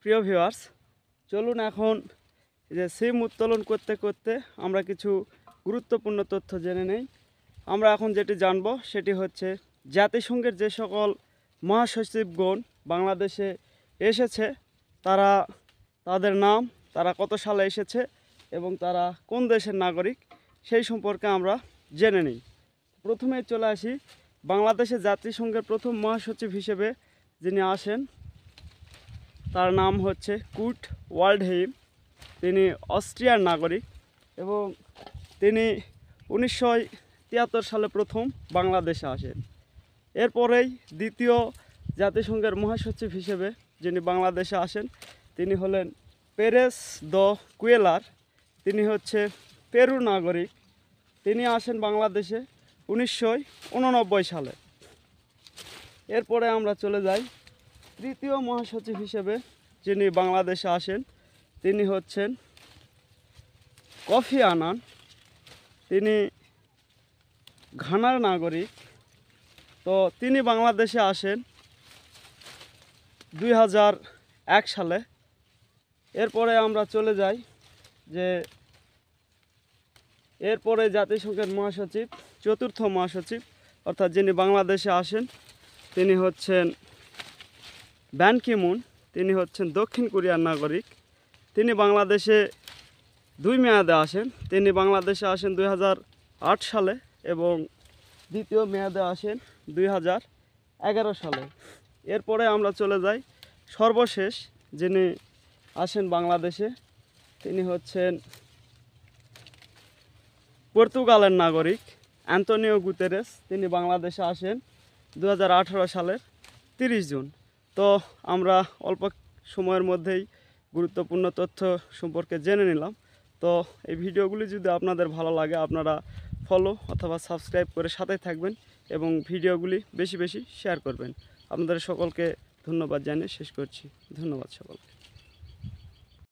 প্রিয় ভিউয়ার্স, চলুন এখন যে সিম উত্তোলন করতে করতে আমরা কিছু গুরুত্বপূর্ণ তথ্য জেনে নেই। আমরা এখন যেটি জানব সেটি হচ্ছে জাতিসংঘের যে সকল মহাসচিবগণ বাংলাদেশে এসেছে তারা তাদের নাম, তারা কত সালে এসেছে এবং তারা কোন দেশের নাগরিক সেই সম্পর্কে আমরা জেনে নিই। প্রথমে চলে আসি বাংলাদেশে জাতিসংঘের প্রথম মহাসচিব হিসেবে যিনি আসেন তার নাম হচ্ছে কুর্ট ওয়াল্ডহেইম। তিনি অস্ট্রিয়ার নাগরিক এবং তিনি 1973 সালে প্রথম বাংলাদেশে আসেন। এরপরেই দ্বিতীয় জাতিসংঘের মহাসচিব হিসেবে যিনি বাংলাদেশে আসেন তিনি হলেন পেরেস দ্য কুয়েলার। তিনি হচ্ছে পেরু নাগরিক। তিনি আসেন বাংলাদেশে 1989 সালে। এরপরে আমরা চলে যাই তৃতীয় মহাসচিব হিসেবে যিনি বাংলাদেশে আসেন তিনি হচ্ছেন কফি আনান। তিনি ঘানার নাগরিক। তো তিনি বাংলাদেশে আসেন 2001 সালে। এরপরে আমরা চলে যাই যে এরপরে জাতিসংঘের মহাসচিব, চতুর্থ মহাসচিব অর্থাৎ যিনি বাংলাদেশে আসেন তিনি হচ্ছেন ব্যান কি মুন। তিনি হচ্ছেন দক্ষিণ কোরিয়ার নাগরিক। তিনি বাংলাদেশে 2 মেয়াদে আসেন। তিনি বাংলাদেশে আসেন 2008 সালে এবং দ্বিতীয় মেয়াদে আসেন 2011 সালে। এরপরে আমরা চলে যাই সর্বশেষ যিনি আসেন বাংলাদেশে তিনি হচ্ছেন পর্তুগালের নাগরিক অ্যান্তোনিও গুতেরেস। তিনি বাংলাদেশে আসেন 2018 সালের 30 জুন। তো আমরা অল্প সময়ের মধ্যেই গুরুত্বপূর্ণ তথ্য সম্পর্কে জেনে নিলাম। তো এই ভিডিওগুলি যদি আপনাদের ভালো লাগে আপনারা ফলো অথবা সাবস্ক্রাইব করে সাথে থাকবেন এবং ভিডিওগুলি বেশি বেশি শেয়ার করবেন। আপনাদের সকলকে ধন্যবাদ জানিয়ে শেষ করছি। ধন্যবাদ সকলকে।